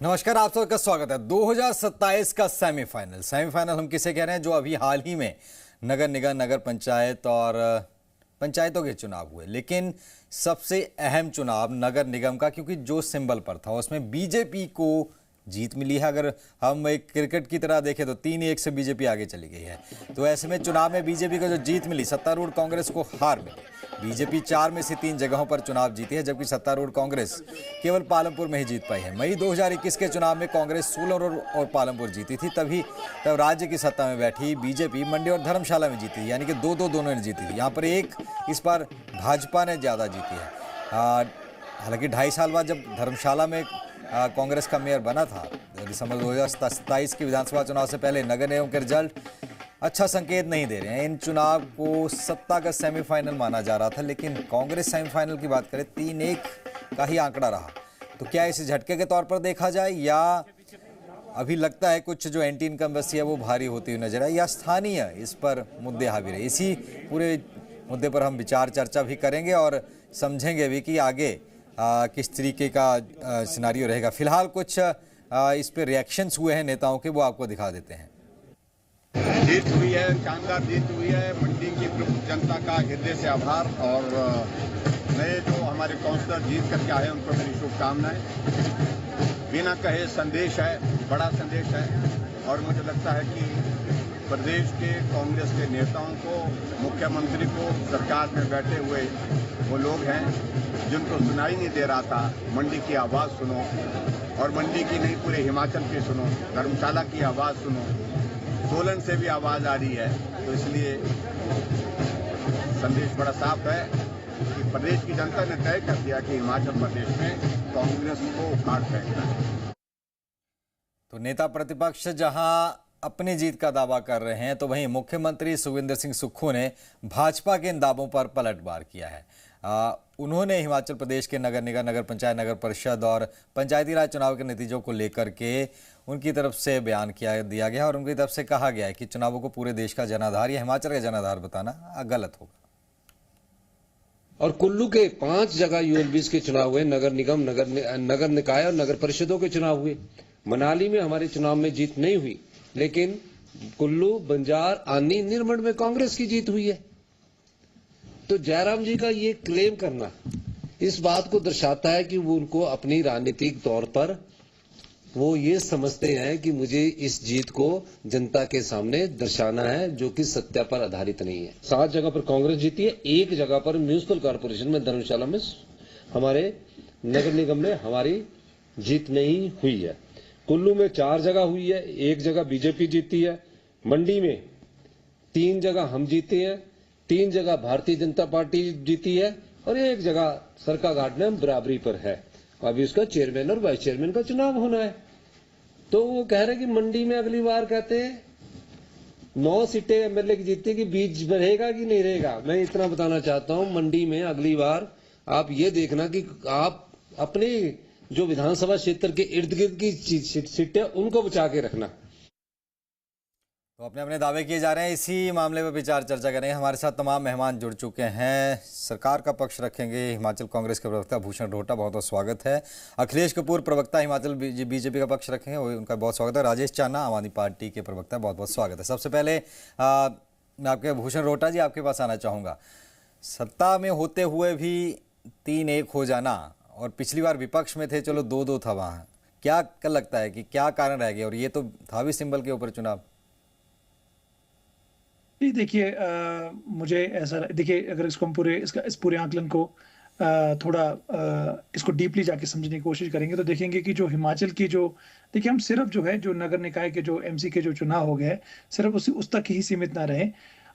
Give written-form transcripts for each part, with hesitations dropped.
नमस्कार, आप सबका स्वागत है। 2027 का सेमीफाइनल हम किसे कह रहे हैं, जो अभी हाल ही में नगर निगम, नगर पंचायत और पंचायतों के चुनाव हुए। लेकिन सबसे अहम चुनाव नगर निगम का, क्योंकि जो सिंबल पर था उसमें बीजेपी को जीत मिली है। अगर हम एक क्रिकेट की तरह देखें तो 3-1 से बीजेपी आगे चली गई है। तो ऐसे में चुनाव में बीजेपी को जो जीत मिली, सत्तारूढ़ कांग्रेस को हार मिली। बीजेपी 4 में से 3 जगहों पर चुनाव जीती है, जबकि सत्तारूढ़ कांग्रेस केवल पालमपुर में ही जीत पाई है। मई 2021 के चुनाव में कांग्रेस सोलन और पालमपुर जीती थी। तब राज्य की सत्ता में बैठी बीजेपी मंडी और धर्मशाला में जीती, यानी कि दोनों ने जीती थी। यहाँ पर इस बार भाजपा ने ज़्यादा जीती है। हालांकि 2.5 साल बाद जब धर्मशाला में कांग्रेस का मेयर बना था, दिसंबर 2027 के विधानसभा चुनाव से पहले, नगर निगम के रिजल्ट अच्छा संकेत नहीं दे रहे हैं। इन चुनाव को सत्ता का सेमीफाइनल माना जा रहा था, लेकिन कांग्रेस सेमीफाइनल की बात करें 3-1 का ही आंकड़ा रहा। तो क्या इसे झटके के तौर पर देखा जाए, या अभी लगता है कुछ जो एंटी इनकम्बेंसी है वो भारी होती हुई नजर आए, या स्थानीय इस पर मुद्दे हावी रहे? इसी पूरे मुद्दे पर हम विचार चर्चा भी करेंगे और समझेंगे भी कि आगे किस तरीके का सिनारियो रहेगा। फिलहाल कुछ इस पे रिएक्शंस हुए हैं नेताओं के, वो आपको दिखा देते हैं। जीत हुई है, शानदार जीत हुई है। मंडी की प्रमुख जनता का हृदय से आभार, और नए जो हमारे काउंसलर जीत करके आए उनको मेरी शुभकामनाएं। बिना कहे संदेश है, बड़ा संदेश है, और मुझे लगता है कि प्रदेश के कांग्रेस के नेताओं को, मुख्यमंत्री को, सरकार में बैठे हुए वो लोग हैं जिनको सुनाई नहीं दे रहा था, मंडी की आवाज़ सुनो, और मंडी की नहीं पूरे हिमाचल की सुनो, धर्मशाला की आवाज़ सुनो, सोलन से भी आवाज़ आ रही है। तो इसलिए संदेश बड़ा साफ है कि प्रदेश की जनता ने तय कर दिया कि हिमाचल प्रदेश में कांग्रेस को उखाड़ फेंकना है। तो नेता प्रतिपक्ष जहां अपनी जीत का दावा कर रहे हैं, तो वहीं मुख्यमंत्री सुखविंदर सिंह सुक्खू ने भाजपा के इन दावों पर पलटवार किया है। उन्होंने हिमाचल प्रदेश के नगर निगम, नगर पंचायत, नगर परिषद और पंचायती राज चुनाव के नतीजों को लेकर के उनकी तरफ से बयान दिया गया, और उनकी तरफ से कहा गया है कि चुनावों को पूरे देश का जनाधार या हिमाचल का जनाधार बताना गलत होगा। और कुल्लू के 5 जगह यूएलबीज के चुनाव हुए, नगर निगम, नगर निकाय और नगर परिषदों के चुनाव हुए। मनाली में हमारे चुनाव में जीत नहीं हुई, लेकिन कुल्लू, बंजार, आनी, निरमंड में कांग्रेस की जीत हुई है। तो जयराम जी का ये क्लेम करना इस बात को दर्शाता है कि वो उनको अपनी राजनीतिक तौर पर वो ये समझते हैं कि मुझे इस जीत को जनता के सामने दर्शाना है, जो कि सत्य पर आधारित नहीं है। 7 जगह पर कांग्रेस जीती है, 1 जगह पर म्यूनिसिपल कॉर्पोरेशन में, धर्मशाला में, हमारे नगर निगम में हमारी जीत नहीं हुई है। कुल्लू में 4 जगह हुई है, 1 जगह बीजेपी जीती है। मंडी में 3 जगह हम जीते हैं, 3 जगह भारतीय जनता पार्टी जीती है, और 1 जगह सरकाघाट में हम बराबरी पर है। अभी उसका चेयरमैन और वाइस चेयरमैन का चुनाव होना है। तो वो कह रहे कि मंडी में अगली बार कहते हैं 9 सीटें एमएलए की जीतती, कि बीच रहेगा कि नहीं रहेगा। मैं इतना बताना चाहता हूं, मंडी में अगली बार आप ये देखना कि आप अपने जो विधानसभा क्षेत्र के इर्द गिर्द की सीटें उनको बचा के रखना। तो अपने अपने दावे किए जा रहे हैं। इसी मामले पर विचार चर्चा करेंगे। हमारे साथ तमाम मेहमान जुड़ चुके हैं। सरकार का पक्ष रखेंगे हिमाचल कांग्रेस के प्रवक्ता भूषण रोहटा, बहुत बहुत स्वागत है। अखिलेश कपूर, प्रवक्ता हिमाचल बीजेपी का पक्ष रखेंगे, उनका बहुत स्वागत है। राजेश चान्ना, आम आदमी पार्टी के प्रवक्ता, बहुत बहुत स्वागत है। सबसे पहले मैं आपके भूषण रोहटा जी आपके पास आना चाहूँगा। सत्ता में होते हुए भी 3-1 हो जाना, और पिछली बार विपक्ष में थे, चलो 2-2 था वहाँ, क्या लगता है कि क्या कारण रह गया? और ये तो था भी सिंबल के ऊपर चुनाव। जी देखिए, मुझे ऐसा देखिए, अगर इसको हम इस पूरे आंकलन को थोड़ा इसको डीपली जाके समझने की कोशिश करेंगे, तो देखेंगे कि जो हिमाचल की जो, देखिए हम सिर्फ जो है जो नगर निकाय के जो एमसी के जो चुनाव हो गए, सिर्फ उस तक ही सीमित ना रहे।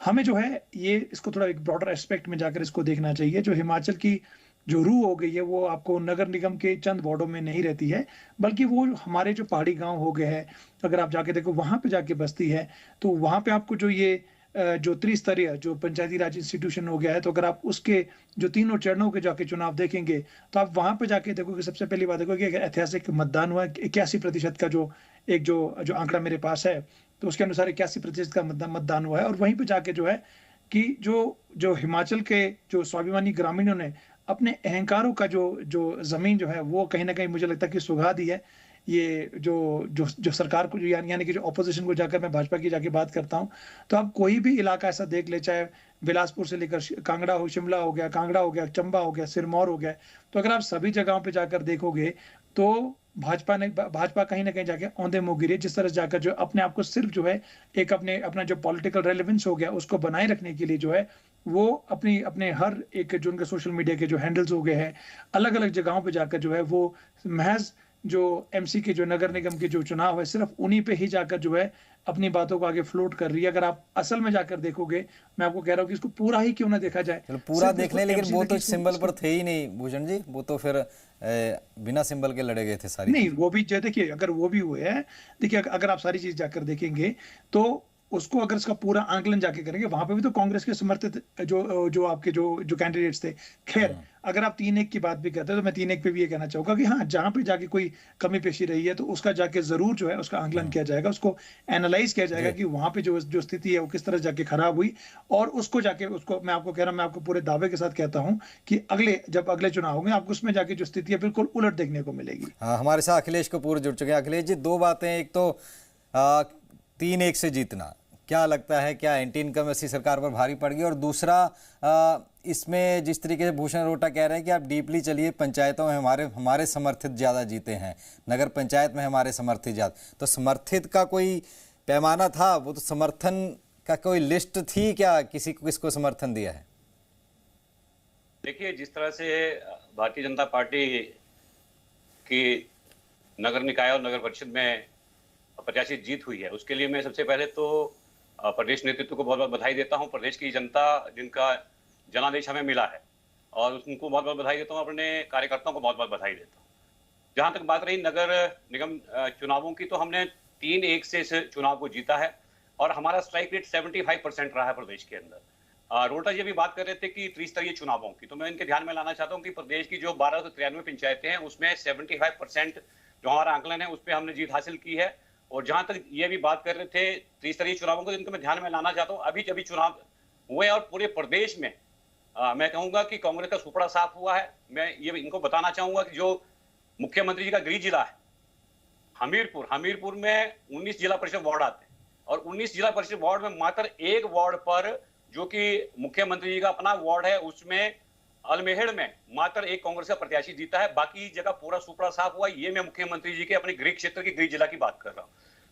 हमें जो है ये इसको थोड़ा एक ब्रॉडर एस्पेक्ट में जाकर इसको देखना चाहिए। जो हिमाचल की जो रूह हो गई है, वो आपको नगर निगम के चंद वार्डों में नहीं रहती है, बल्कि वो हमारे जो पहाड़ी गाँव हो गए हैं, अगर आप जाके देखो वहां पे जाके बसती है। तो वहां पे आपको जो ये जो त्रिस्तरीय जो पंचायती राज इंस्टीट्यूशन हो गया है, तो अगर आप उसके जो 3 चरणों के जाके चुनाव देखेंगे, तो आप वहां पे जाके देखोगे, सबसे पहली बात देखोगे कि ऐतिहासिक मतदान हुआ 81% का जो आंकड़ा मेरे पास है, तो उसके अनुसार 81% का मतदान हुआ है। और वहीं पे जाके जो है कि जो हिमाचल के जो स्वाभिमानी ग्रामीणों ने अपने अहंकारों का जो जमीन जो है वो कहीं ना कहीं मुझे लगता है कि सुगा दी है। ये जो सरकार को यानी कि जो ऑपोजिशन को जाकर मैं भाजपा की जाके बात करता हूँ, तो आप कोई भी इलाका ऐसा देख ले, चाहे बिलासपुर से लेकर कांगड़ा हो, शिमला हो गया, कांगड़ा हो गया, चंबा हो गया, सिरमौर हो गया, तो अगर आप सभी जगहों पे जाकर देखोगे तो भाजपा कहीं ना कहीं जाके औंधे मुंह गिरी, जिस तरह से जाकर जो अपने आप को सिर्फ जो है एक अपना जो पॉलिटिकल रेलेवेंस हो गया उसको बनाए रखने के लिए जो है वो अपने हर एक जो उनके सोशल मीडिया के जो हैंडल्स हो गए हैं, अलग अलग जगहों पे जाकर जो है वो महज जो एमसी के जो नगर निगम के जो चुनाव है सिर्फ उन्हीं पे ही जाकर जो है अपनी बातों को आगे फ्लोट कर रही है। अगर आप असल में जाकर देखोगे, मैं आपको कह रहा हूँ कि इसको पूरा ही क्यों ना देखा जाए, चलो पूरा सिर्फ देख इसको लें, लेकिन MC वो तक तो ही सिंबल पर थे ही नहीं भूषण जी, वो तो फिर बिना सिंबल के लड़े गए थे सारी नहीं, चीजें। वो भी जो देखिए, अगर वो भी हुए हैं, देखिए अगर आप सारी चीज जाकर देखेंगे तो उसको अगर इसका पूरा आंकलन जाके करेंगे, वहां पे भी तो कांग्रेस के समर्थित जो आपके जो कैंडिडेट्स थे। खैर, अगर आप 3-1 की बात भी करते हैं तो मैं 3-1 पे भी ये कहना चाहूंगा कि हाँ, जहां पे जाके कोई कमी पेशी रही है तो उसका जाके जरूर जो है उसका आंकलन किया जाएगा, उसको एनालाइज किया जाएगा जी। कि वहां पे जो स्थिति है वो किस तरह जाके खराब हुई, और उसको जाके उसको मैं आपको कह रहा हूं, मैं आपको पूरे दावे के साथ कहता हूं कि जब अगले चुनाव होंगे आपको उसमें जाके जो स्थिति है बिल्कुल उलट देखने को मिलेगी। हाँ, हमारे साथ अखिलेश कपूर जुड़ चुके हैं। अखिलेश जी, दो बातें, एक तो 3-1 से जीतना, क्या लगता है, क्या एंटी इनकम ऐसी सरकार पर भारी पड़ गई? और दूसरा, इसमें जिस तरीके से भूषण रोहटा कह रहे हैं कि आप डीपली चलिए, पंचायतों में हमारे समर्थित ज़्यादा जीते हैं, नगर पंचायत में हमारे समर्थित ज़्यादा, तो समर्थित का कोई पैमाना था? वो तो समर्थन का कोई लिस्ट थी क्या, किसको समर्थन दिया है? देखिए, जिस तरह से भारतीय जनता पार्टी की नगर निकाय और नगर परिषद में प्रत्याशी जीत हुई है, उसके लिए मैं सबसे पहले तो प्रदेश नेतृत्व को बहुत बहुत बधाई देता हूं। प्रदेश की जनता जिनका जनादेश हमें मिला है, और उनको बहुत बहुत बधाई देता हूं, अपने कार्यकर्ताओं को बहुत बहुत बधाई देता हूं। जहां तक बात रही नगर निगम चुनावों की, तो हमने 3-1 से इस चुनाव को जीता है, और हमारा स्ट्राइक रेट 75% रहा है प्रदेश के अंदर। रोहटा जी भी बात कर रहे थे कि त्रिस्तरीय चुनावों की, तो मैं इनके ध्यान में लाना चाहता हूं कि प्रदेश की जो 1293 पंचायतें हैं उसमें 75% जो हमारा आंकलन है उस पर हमने जीत हासिल की है। और जहां तक ये भी बात कर रहे थे त्रिस्तरीय चुनावों को, इनको मैं ध्यान में लाना चाहता हूं, अभी चुनाव हुए और पूरे प्रदेश में मैं कहूंगा कि कांग्रेस का सुपड़ा साफ हुआ है। मैं ये इनको बताना चाहूंगा कि जो मुख्यमंत्री जी का गृह जिला है हमीरपुर में 19 जिला परिषद वार्ड आते हैं, और 19 जिला परिषद वार्ड में मात्र एक वार्ड पर, जो कि मुख्यमंत्री जी का अपना वार्ड है, उसमें अल्मेहड़ में मात्र एक कांग्रेस का प्रत्याशी जीता है। बाकी जगह पूरा सुपड़ा साफ हुआ। ये मैं मुख्यमंत्री जी के अपने गृह क्षेत्र के गृह जिला की बात कर रहा हूं।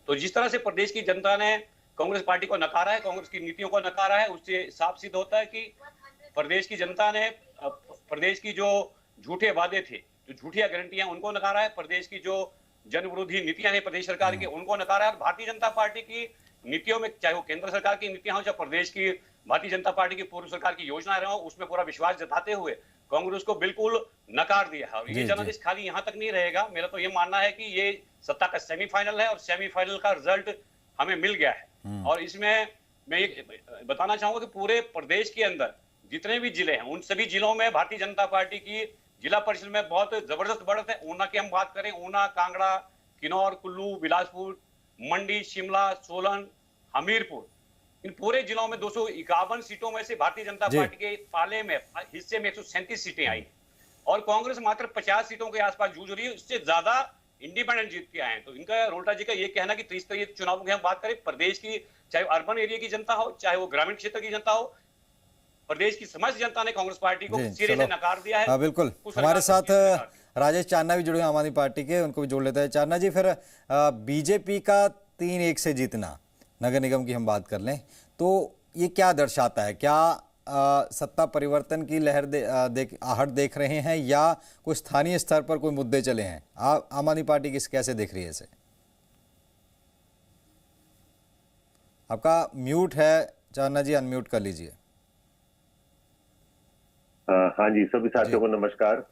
तो जिस तरह से प्रदेश की जनता ने कांग्रेस पार्टी को नकारा है, कांग्रेस की नीतियों को नकारा है, उससे साफ सिद्ध होता है कि प्रदेश की जनता ने प्रदेश की जो झूठे वादे थे, जो झूठिया गारंटियां, उनको नकारा है। प्रदेश की जो जन विरोधी नीतियां हैं प्रदेश सरकार की, उनको नकारा है। और भारतीय जनता पार्टी की नीतियों में, चाहे वो केंद्र सरकार की नीतियां हो, चाहे प्रदेश की भारतीय जनता पार्टी की पूर्व सरकार की योजनाएं रहो, उसमें पूरा विश्वास जताते हुए कांग्रेस को बिल्कुल नकार दिया है। और ये जनादेश खाली यहां तक नहीं रहेगा। मेरा तो ये मानना है कि ये सत्ता का सेमीफाइनल है, और सेमीफाइनल का रिजल्ट हमें मिल गया है। और इसमें मैं ये बताना चाहूंगा कि पूरे प्रदेश के अंदर जितने भी जिले हैं, उन सभी जिलों में भारतीय जनता पार्टी की जिला परिषद में बहुत जबरदस्त बढ़त है। ऊना की हम बात करें, ऊना, कांगड़ा, किन्नौर, कुल्लू, बिलासपुर, मंडी, शिमला, सोलन, हमीरपुर, इन पूरे जिलों में 251 सीटों में से भारतीय जनता पार्टी के पाले में, हिस्से में 137 सीटें आई, और कांग्रेस मात्र 50 सीटों के आसपास जूझ रही है। इससे ज्यादा इंडिपेंडेंट जीत के आए हैं। तो इनका, रोहटा जी का ये कहना कि त्रिस्तरीय चुनावों की हम बात करें, प्रदेश की चाहे अर्बन एरिया की जनता हो, चाहे वो ग्रामीण क्षेत्र की जनता हो, प्रदेश की समस्त जनता ने कांग्रेस पार्टी को सिरे से नकार दिया है। हाँ, बिल्कुल। हमारे साथ राजेश चान्ना भी जुड़े हैं आम आदमी पार्टी के, उनको भी जोड़ लेते हैं। चान्ना जी, फिर बीजेपी का 3-1 से जीतना, नगर निगम की हम बात कर लें, तो ये क्या दर्शाता है? क्या सत्ता परिवर्तन की लहर आहट देख रहे हैं, या कोई स्थानीय स्तर पर कोई मुद्दे चले हैं? आम आदमी पार्टी कैसे देख रही है इसे? आपका म्यूट है चान्ना जी, अनम्यूट कर लीजिए। हाँ जी, सभी साथियों को नमस्कार।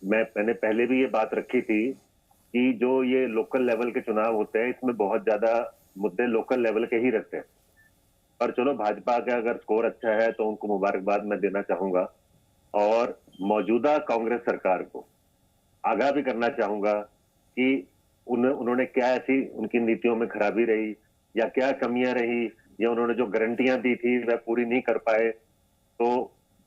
मैंने पहले भी ये बात रखी थी कि जो ये लोकल लेवल के चुनाव होते हैं, इसमें बहुत ज्यादा मुद्दे लोकल लेवल के ही रहते हैं। पर चलो, भाजपा का अगर स्कोर अच्छा है तो उनको मुबारकबाद मैं देना चाहूंगा, और मौजूदा कांग्रेस सरकार को आगाह भी करना चाहूंगा कि उन्होंने क्या ऐसी उनकी नीतियों में खराबी रही, या क्या कमियां रही, या उन्होंने जो गारंटियां दी थी वह पूरी नहीं कर पाए। तो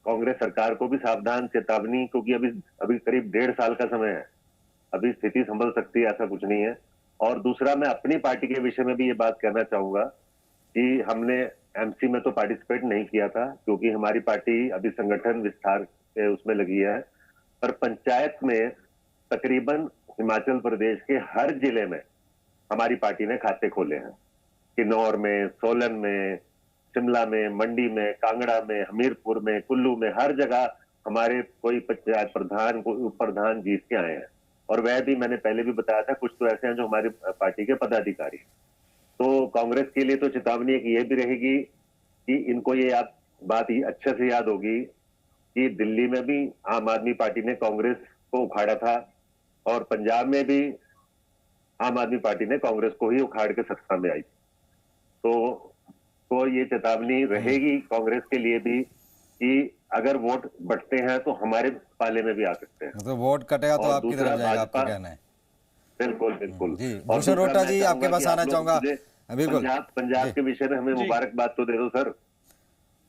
कांग्रेस सरकार को भी सावधान चेतावनी, क्योंकि अभी करीब 1.5 साल का समय है। अभी स्थिति संभल सकती है, ऐसा कुछ नहीं है। और दूसरा, मैं अपनी पार्टी के विषय में भी ये बात कहना चाहूंगा कि हमने एमसी में तो पार्टिसिपेट नहीं किया था, क्योंकि हमारी पार्टी अभी संगठन विस्तार के उसमें लगी है। पर पंचायत में तकरीबन हिमाचल प्रदेश के हर जिले में हमारी पार्टी ने खाते खोले हैं। किन्नौर में, सोलन में, शिमला में, मंडी में, कांगड़ा में, हमीरपुर में, कुल्लू में, हर जगह हमारे कोई पंचायत प्रधान, कोई उप प्रधान जीत के आए हैं। और वह भी मैंने पहले भी बताया था, कुछ तो ऐसे हैं जो हमारी पार्टी के पदाधिकारी। तो कांग्रेस के लिए तो चेतावनी एक ये भी रहेगी कि इनको ये बात अच्छे से याद होगी कि दिल्ली में भी आम आदमी पार्टी ने कांग्रेस को उखाड़ा था, और पंजाब में भी आम आदमी पार्टी ने कांग्रेस को ही उखाड़ के सत्ता में आई। तो ये चेतावनी रहेगी कांग्रेस के लिए भी कि अगर वोट बढ़ते हैं तो हमारे पाले में भी आ सकते हैं। मतलब वोट कटेगा तो आपकी तरफ जाएगा, आपका कहना है? बिल्कुल बिल्कुल। जी, भूषण रोहटा जी, आपके पास आना चाहूंगा। बिल्कुल, पंजाब के विषय में हमें मुबारकबाद तो दे दो सर।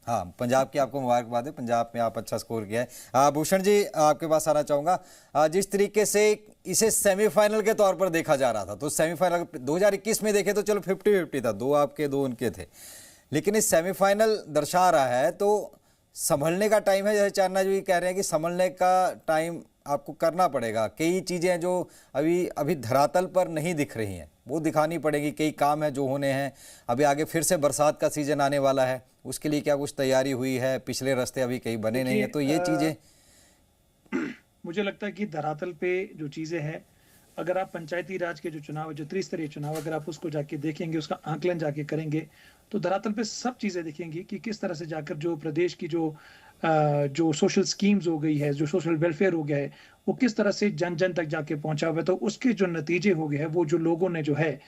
हाँ, पंजाब की आपको मुबारकबाद है, पंजाब में आप अच्छा स्कोर किया है। भूषण जी, आपके पास आना चाहूंगा। जिस तरीके से इसे सेमीफाइनल के तौर पर देखा जा रहा था, तो सेमीफाइनल 2021 में देखे तो चलो 50-50 था, 2 आपके 2 उनके थे, लेकिन इस सेमीफाइनल दर्शा रहा है तो संभलने का टाइम है। जैसे चारना जी कह रहे हैं कि संभलने का टाइम आपको करना पड़ेगा। कई चीज़ें जो अभी धरातल पर नहीं दिख रही हैं वो दिखानी पड़ेगी। कई काम है जो होने हैं। अभी आगे फिर से बरसात का सीजन आने वाला है, उसके लिए क्या कुछ तैयारी हुई है? पिछले रास्ते अभी कहीं बने नहीं है, तो ये चीज़ें मुझे लगता है कि धरातल पे जो चीज़ें हैं, अगर आप पंचायती राज के जो चुनाव है, जो त्रिस्तरीय चुनाव, अगर आप उसको जाके देखेंगे, उसका आंकलन जाके करेंगे, तो धरातल पे सब चीज़ें दिखेंगी कि किस तरह से जाकर जो प्रदेश की जो सोशल स्कीम्स हो गई है, जो सोशल वेलफेयर हो गया है, वो किस तरह से जन जन तक जाके पहुंचा हुआ है। तो उसके जो नतीजे हो गए हैं, वो जो लोगों ने जो है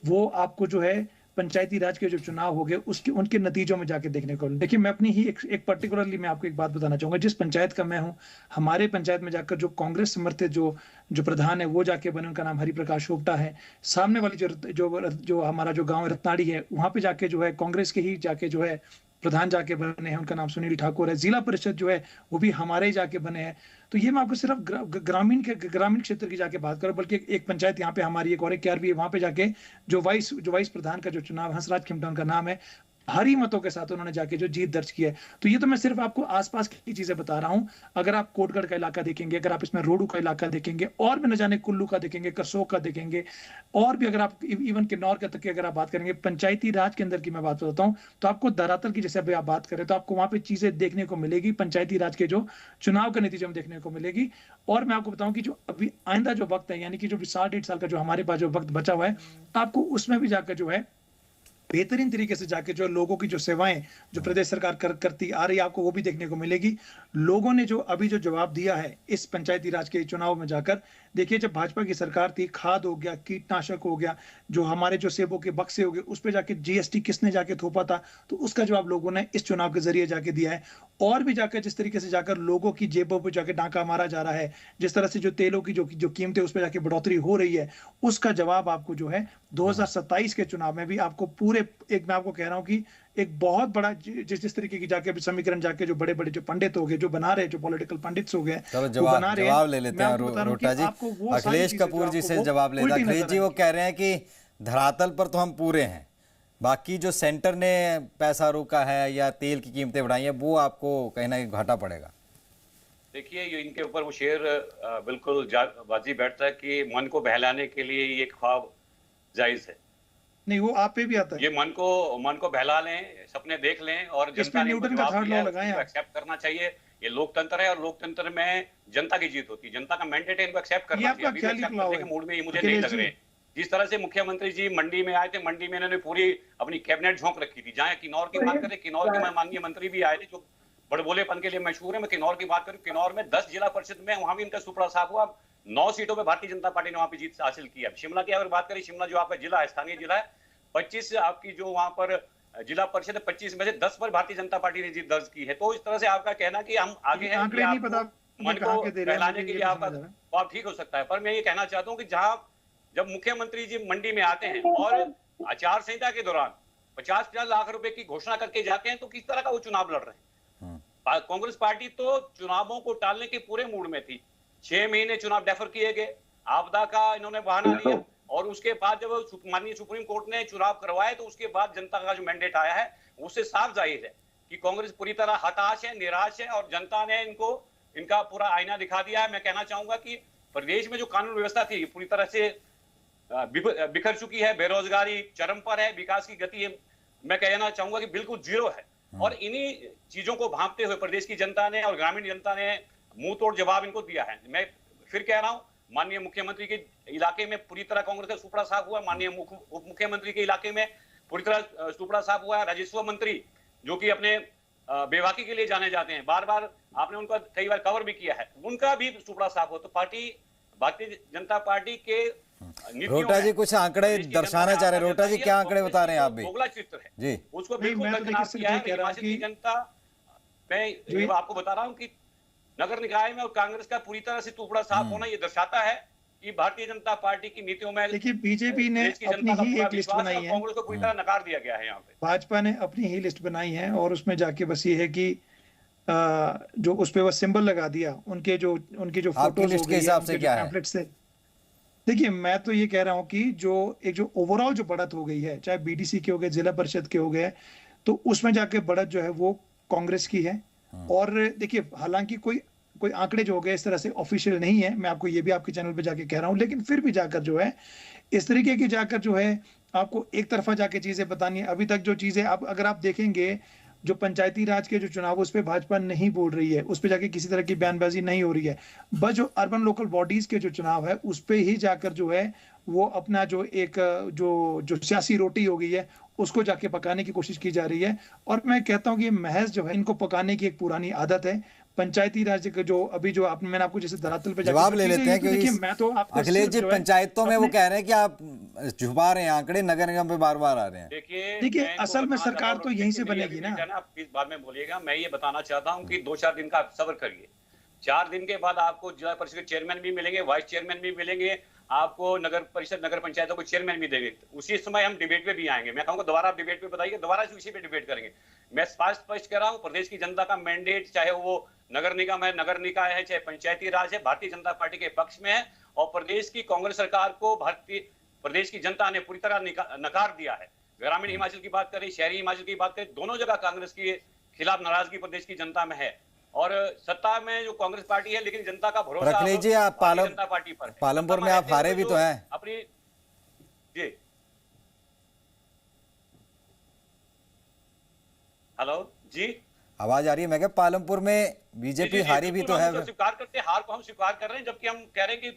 वो आपको जो है पंचायती राज के जो चुनाव हो गए उसके उनके नतीजों में जाके देखने को। देखिए, मैं अपनी ही एक पर्टिकुलरली मैं आपको एक बात बताना चाहूंगा। जिस पंचायत का मैं हूं, हमारे पंचायत में जाकर जो कांग्रेस समर्थित जो प्रधान है वो जाके बने, उनका नाम हरिप्रकाश होपटा है। सामने वाली जो हमारा जो गांव रत्नाड़ी है, वहां पे जाके जो है कांग्रेस के ही जाके जो है प्रधान जाके बने हैं, उनका नाम सुनील ठाकुर है। जिला परिषद जो है वो भी हमारे ही जाके बने हैं। तो ये मैं आपको सिर्फ ग्रामीण क्षेत्र की जाके बात करूं, बल्कि एक पंचायत यहाँ पे हमारी एक और एक भी है, वहां पे जाके जो वाइस प्रधान का जो चुनाव, हंसराज खिमटा उनका नाम है, भारी मतों के साथ उन्होंने जाके जो जीत दर्ज की है। तो ये तो मैं सिर्फ आपको आसपास की चीजें बता रहा हूं। अगर आप कोटगढ़ का इलाका देखेंगे, अगर आप इसमें रोडू का इलाका देखेंगे, और भी न जाने कुल्लू का देखेंगे, करसोग का देखेंगे, और भी अगर आप इवन किन्नौर का तक की अगर आप बात करेंगे, पंचायती राज के अंदर की मैं बात बताता हूँ, तो आपको धरातल की जैसे अभी आप बात करें तो आपको वहां पे चीजें देखने को मिलेगी, पंचायती राज के जो चुनाव का नतीजा में देखने को मिलेगी। और मैं आपको बताऊं कि जो अभी आइंदा जो वक्त है, यानी कि जो 1.5 साल का जो हमारे पास जो वक्त बचा हुआ है, आपको उसमें भी जाकर जो है बेहतरीन तरीके से जाके जो लोगों की जो सेवाएं जो प्रदेश सरकार करती आ रही है, आपको वो भी देखने को मिलेगी। लोगों ने जो अभी जो जवाब दिया है इस पंचायती राज के चुनाव में जाकर, देखिए जब भाजपा की सरकार थी, खाद हो गया, कीटनाशक हो गया, जो हमारे जो सेबों के बक्से हो गए, उस पर जाके जीएसटी किसने जाके थोपा था, तो उसका जवाब लोगों ने इस चुनाव के जरिए जाके दिया है। और भी जाकर जिस तरीके से जाकर लोगों की जेबों पर जाके डांका मारा जा रहा है, जिस तरह से जो तेलों की जो कीमतें उस पर जाके बढ़ोतरी हो रही है, उसका जवाब आपको जो है 2027 के चुनाव में भी आपको पूरे एक मैं आपको कह रहा हूं कि एक बहुत बड़ा जिस तरीके की जाके समीकरण जाके जो बड़े बड़े जो पंडित हो गए, जो बना रहे, जो पॉलिटिकल पंडित्स हो गए, जवाब ले लेते हैं रोहटा जी। अखिलेश कपूर जी से जवाब लेता। अखिलेश जी वो कह रहे हैं कि धरातल पर तो हम पूरे हैं, बाकी जो सेंटर ने पैसा रोका है या तेल की कीमतें बढ़ाई है, वो आपको कहीं ना कहीं घाटा पड़ेगा। देखिए, ये इनके ऊपर वो शेर बिल्कुल बाजी बैठता है कि मन को बहलाने के लिए ये ख्वाब जायज है। नहीं, वो आप पे भी आता है। ये मन को बहला लें, सपने देख लें, और जनता ने न्यूटन का थर्ड लॉ लगाएं, एक्सेप्ट करना चाहिए। ये लोकतंत्र है और लोकतंत्र में जनता की जीत होती है, जनता का मैंडेट है, इनको एक्सेप्ट करना चाहिए। अभी एक्सेप्ट करने के मूड में ये मुझे नहीं लग रहे। जिस तरह से मुख्यमंत्री जी मंडी में आए थे, मंडी में इन्होंने पूरी अपनी कैबिनेट झोंक रखी थी। जहां किन्नौर की बात करें, किन्नौर के माननीय मंत्री भी आए थे जो बड़बोलेपन के लिए मशहूर है। मैं किन्नौर की बात करूं, किन्नौर में 10 जिला परिषद में वहां भी इनका सुपड़ा साफ हुआ। 9 सीटों पे भारतीय जनता पार्टी ने वहां पे जीत हासिल की है। शिमला की अगर बात करें, शिमला जो आपका जिला है, स्थानीय जिला है, 25 आपकी जो वहां पर जिला परिषद है, 25 में से 10 पर भारतीय जनता पार्टी ने जीत दर्ज की है। तो इस तरह से आपका कहना कि हम आगे हैं, मन को बहलाने के लिए आपका ठीक हो सकता है। पर मैं ये कहना चाहता हूँ कि जब मुख्यमंत्री जी मंडी में आते हैं और आचार संहिता के दौरान 50-50 लाख रुपए की घोषणा करके जाते हैं, तो किस तरह का वो चुनाव लड़ रहे हैं? कांग्रेस पार्टी तो चुनावों को टालने के पूरे मूड में थी। 6 महीने चुनाव डेफर किए गए, आपदा का इन्होंने बहाना लिया, और उसके बाद जब माननीय सुप्रीम कोर्ट ने चुनाव करवाए तो उसके बाद जनता का जो मैंडेट आया है उससे साफ जाहिर है कि कांग्रेस पूरी तरह हताश है, निराश है, और जनता ने इनका पूरा आईना दिखा दिया है। मैं कहना चाहूंगा कि प्रदेश में जो कानून व्यवस्था थी पूरी तरह से बिखर चुकी है, बेरोजगारी चरम पर है, विकास की गति मैं कहना चाहूंगा कि बिल्कुल जीरो है। और इन्हीं चीजों को भांपते हुए प्रदेश की जनता ने और ग्रामीण जनता ने मुंह तोड़ जवाब इनको दिया है। मैं फिर कह रहा हूं, माननीय मुख्यमंत्री के इलाके में पूरी तरह कांग्रेस का सुपड़ा साफ हुआ, माननीय उप मुख्यमंत्री के इलाके में पूरी तरह सुपड़ा साफ हुआ है, राजस्व मंत्री जो कि अपने बेबाकी के लिए जाने जाते हैं, बार बार आपने उनका कई बार कवर भी किया है, उनका भी सुपड़ा साफ हो। तो भारतीय जनता पार्टी के रोटा जी कुछ आंकड़े दर्शाना चाह रहे हैं। रोटा जी क्या आंकड़े बता रहे हैं आप भी? दोगला चित्र है जी, उसको बिल्कुल दरकिनार किया है हिमाचल की जनता। मैं आपको बता रहा हूं कि नगर निकाय में और कांग्रेस का पूरी तरह से टुकड़ा साफ होना ये दर्शाता है कि भारतीय जनता पार्टी की नीतियों में देखिए बीजेपी ने अपनी ही एक लिस्ट बनाई है, कांग्रेस को पूरी तरह नकार दिया गया है। यहाँ पे भाजपा ने अपनी ही लिस्ट बनाई है और उसमें जाके बस ये है कि जो उस पे वो सिंबल लगा दिया, उनके जो फोटोज लिस्ट के हिसाब से क्या है? से देखिए मैं तो ये कह रहा हूँ कि जो ओवरऑल जो बढ़त हो गई है, चाहे बीडीसी के हो गए, जिला परिषद के हो गए, तो उसमें जाके बढ़त जो है वो कांग्रेस की है। और देखिए हालांकि कोई आंकड़े जो हो गए इस तरह से ऑफिशियल नहीं है, मैं आपको ये भी आपके चैनल पे जाके कह रहा हूँ, लेकिन फिर भी जाकर जो है इस तरीके की जाकर जो है आपको एक तरफा जाके चीजें बतानी है। अभी तक जो चीजें अगर आप देखेंगे जो पंचायती राज के जो चुनाव उस पर भाजपा नहीं बोल रही है, उस पर जाके किसी तरह की बयानबाजी नहीं हो रही है, बस जो अर्बन लोकल बॉडीज के जो चुनाव है उस पे ही जाकर जो है वो अपना जो एक जो सियासी रोटी हो गई है उसको जाके पकाने की कोशिश की जा रही है। और मैं कहता हूं कि महज जो है इनको पकाने की एक पुरानी आदत है। पंचायती राज के जो अभी जो मैंने आपको जैसे धरातल पे जवाब ले लेते हैं क्योंकि मैं तो आपको अखिलेश जी पंचायतों में वो कह रहे हैं कि आप छुपा रहे हैं आंकड़े, नगर निगम पे बार बार आ रहे हैं। देखिए असल में सरकार तो यहीं से बनेगी ना। आप इस बात में बोलिएगा, मैं ये बताना चाहता हूँ कि 2-4 दिन का आप सब्र करिए। 4 दिन के बाद आपको जिला परिषद के चेयरमैन भी मिलेंगे, वाइस चेयरमैन भी मिलेंगे, आपको नगर परिषद नगर पंचायतों को चेयरमैन भी देंगे। उसी समय हम डिबेट पे भी आएंगे। मैं कहूँगा दोबारा आप डिबेट पे बताइए, दोबारा इस विषय पे डिबेट करेंगे। मैं स्पष्ट कह रहा हूँ, प्रदेश की जनता का मैंडेट चाहे वो नगर निगम है, नगर निकाय है, चाहे पंचायती राज है, भारतीय जनता पार्टी के पक्ष में है। और प्रदेश की कांग्रेस सरकार को प्रदेश की जनता ने पूरी तरह नकार दिया है। ग्रामीण हिमाचल की बात करें, शहरी हिमाचल की बात करें, दोनों जगह कांग्रेस के खिलाफ नाराजगी प्रदेश की जनता में है। और सत्ता में जो कांग्रेस पार्टी है, लेकिन जनता का भरोसा जी आप जनता पार्टी पर है। पालमपुर में आप हारे भी तो हैं अपनी जी। हेलो जी, आवाज आ रही है? मैं क्या पालमपुर में बीजेपी हारी भी तो है। स्वीकार करते हैं, हार को हम स्वीकार कर रहे हैं, जबकि हम कह रहे हैं कि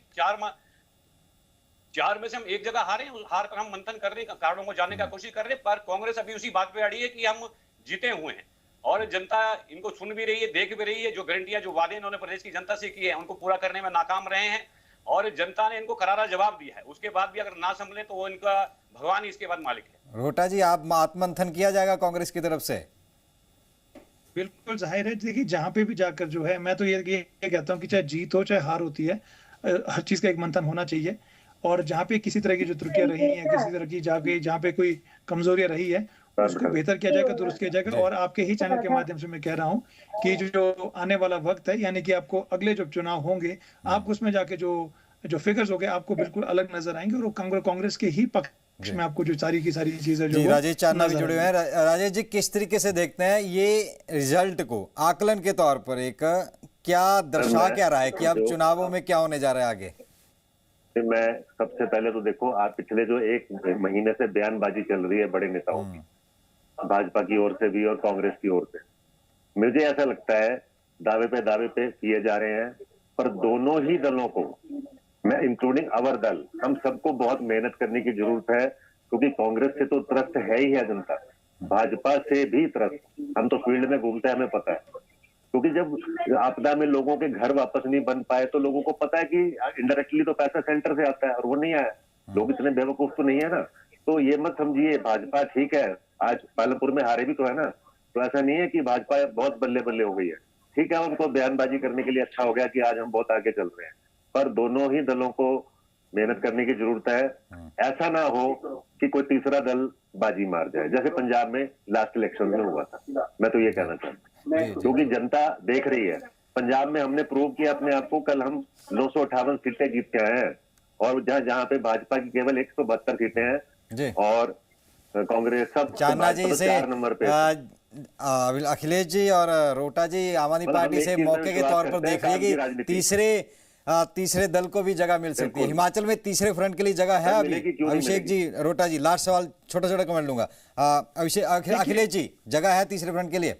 4 में से हम एक जगह हारे हैं। उस हार पर हम मंथन कर रहे हैं, कारणों को जानने का कोशिश कर रहे हैं, पर कांग्रेस अभी उसी बात पे अड़ी है कि हम जीते हुए हैं और जनता इनको सुन भी रही है, देख भी रही है। जो गारंटियां, जो वादे इन्होंने प्रदेश की जनता से किए हैं उनको पूरा करने में नाकाम रहे हैं और जनता ने इनको करारा जवाब दिया है। उसके बाद भी अगर ना संभले तो वो इनका भगवान ही इसके बाद मालिक है। रोटा जी आप आत्ममंथन किया जाएगा कांग्रेस की तरफ से? बिल्कुल जाहिर है। देखिए जहां पे भी जाकर जो है मैं तो ये कहता हूं कि चाहे जीत हो चाहे हार होती है, हर चीज का एक मंथन होना चाहिए। और जहां पे किसी तरह की जो त्रुटियां रही हैं, किसी तरह की जहां पे कोई कमजोरियां रही है, उसको बेहतर किया जाएगा, दुरुस्त किया जाएगा। और आपके ही चैनल के माध्यम से मैं कह रहा हूं कि जो आने वाला वक्त है, यानी कि आपको अगले जो चुनाव होंगे, आप उसमें जाके जो फिगर्स हो गए आपको बिल्कुल अलग नजर आएंगे और कांग्रेस के ही पक्ष में आपको जो सारी की सारी चीजें जो राजेश चांदना भी जुड़े हुए हैं। राजेश जी किस तरीके से देखते हैं ये रिजल्ट को, आकलन के तौर पर एक क्या दर्शा क्या रहा है कि अब चुनावों में क्या होने जा रहा है आगे? मैं सबसे पहले तो देखो, आप पिछले जो 1 महीने से बयानबाजी चल रही है बड़े नेताओं की, भाजपा की ओर से भी और कांग्रेस की ओर से, मुझे ऐसा लगता है दावे पे किए जा रहे हैं। पर दोनों ही दलों को, मैं इंक्लूडिंग अवर दल, हम सबको बहुत मेहनत करने की जरूरत है, क्योंकि कांग्रेस से तो त्रस्त है ही है जनता, भाजपा से भी त्रस्त। हम तो फील्ड में घूमते हैं, हमें पता है, क्योंकि जब आपदा में लोगों के घर वापस नहीं बन पाए तो लोगों को पता है कि इनडायरेक्टली तो पैसा सेंटर से आता है और वो नहीं आया। लोग इतने बेवकूफ तो नहीं है ना। तो ये मत समझिए भाजपा ठीक है, आज पालमपुर में हारे भी तो है ना, तो ऐसा नहीं है कि भाजपा बहुत बल्ले बल्ले हो गई है। ठीक है, उनको बयानबाजी करने के लिए अच्छा हो गया कि आज हम बहुत आगे चल रहे हैं, पर दोनों ही दलों को मेहनत करने की जरूरत है। ऐसा ना हो कि कोई तीसरा दल बाजी मार जाए, जैसे पंजाब में लास्ट इलेक्शन में हुआ था। मैं तो ये कहना चाहता हूँ, क्योंकि जनता देख रही है। पंजाब में हमने प्रूव किया अपने आप को, कल हम 958 सीटें जीत के आए हैं और जहां पे भाजपा की केवल 172 सीटें हैं जी और कांग्रेस सब चांदना जी भाजपा तो से 4 नंबर पे। अखिलेश जी और रोटा जी आम आदमी मतलब पार्टी हम से एक चीज मौके में के तौर पर विश्वास करते हैं, देख रही है काम की कि राजनीति। तीसरे दल को भी जगह मिल सकती है। बिल्कुल। हिमाचल में तीसरे फ्रंट के लिए जगह है सर, अभी। मिलेगी, क्यों नहीं अभिषेक जी, रोटा जी, लास्ट सवाल, छोटा छोटा कमेंट लूंगा। अखिलेश जी, जगह है तीसरे फ्रंट के लिए?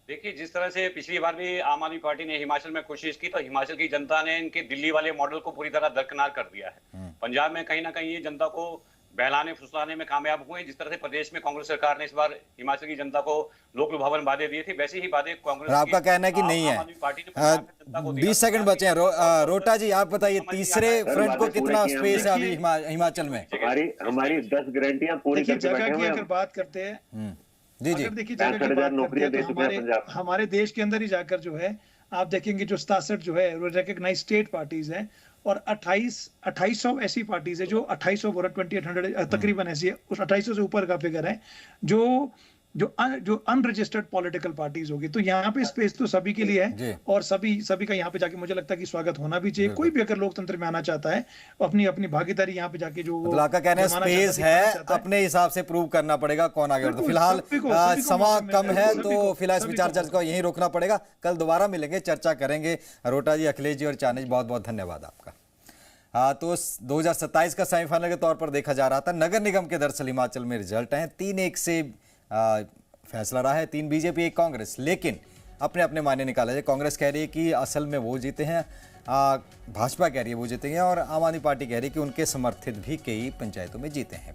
देखिए, जिस तरह से पिछली बार भी आम आदमी पार्टी ने हिमाचल में कोशिश की, तो हिमाचल की जनता ने इनके दिल्ली वाले मॉडल को पूरी तरह दरकिनार कर दिया है। पंजाब में कहीं ना कहीं ये जनता को बहलाने फुसलाने में कामयाब हुए। जिस तरह से प्रदेश में कांग्रेस सरकार ने इस बार हिमाचल की जनता को लोक लुभावन वादे दिए थे, वैसे ही वादे कांग्रेस और आपका कहना है कि नहीं है? 20 सेकंड बचे हैं। रोटा जी, आप बताइए, तीसरे फ्रंट को कितना स्पेस है अभी हिमाचल में? हमारी 10 गारंटियां पूरी देखिए, करके जगह बैठे की हुए हैं अगर हम। बात करते हैं, जी जी अगर देखिए जगह की 65,000 बात करते नौकरियां हैं दे तो चुके हैं पंजाब। हमारे देश के अंदर ही जाकर जो है आप देखेंगे जो 67 जो है वो रिकॉग्नाइज स्टेट पार्टीज हैं और 2800 ऐसी पार्टीज है जो 2800 और 2800 तकरीबन ऐसी है, उस 2800 से ऊपर का फिगर है जो अनरजिस्टर्ड पॉलिटिकल पार्टीज होगी। तो यहाँ पे स्पेस तो सभी के लिए जी। है और सभी का यहाँ पे जाके मुझे लगता है कि स्वागत होना भी चाहिए। कोई भी अगर लोकतंत्र में आना चाहता है अपनी अपनी भागीदारी यहाँ पे जाके जो मतलब आपका कहना है जमाना स्पेस चाहता है, चाहता अपने हिसाब से प्रूव करना पड़ेगा कौन आगे बढ़ता है। बिल्कुल, फिलहाल सभी को समा मौका मिल कम रहा है, है, सभी तो को, फिलहाल इस सभी विचार को चर्चा को यहीं रोकना पड़ेगा। कल दोबारा मिलेंगे, चर्चा करेंगे। रोटा जी, अखिलेश जी और चांदना जी, बहुत बहुत धन्यवाद आपका। तो 2027 का सेमीफाइनल के तौर पर देखा जा रहा था। नगर निगम के दरअसल हिमाचल में रिजल्ट हैं, 3-1 से फैसला रहा है, 3 बीजेपी 1 कांग्रेस। लेकिन अपने अपने मायने निकाला जाए, कांग्रेस कह रही है कि असल में वो जीते हैं, भाजपा कह रही है वो जीतेंगे और आम आदमी पार्टी कह रही है कि उनके समर्थित भी कई पंचायतों में जीते हैं।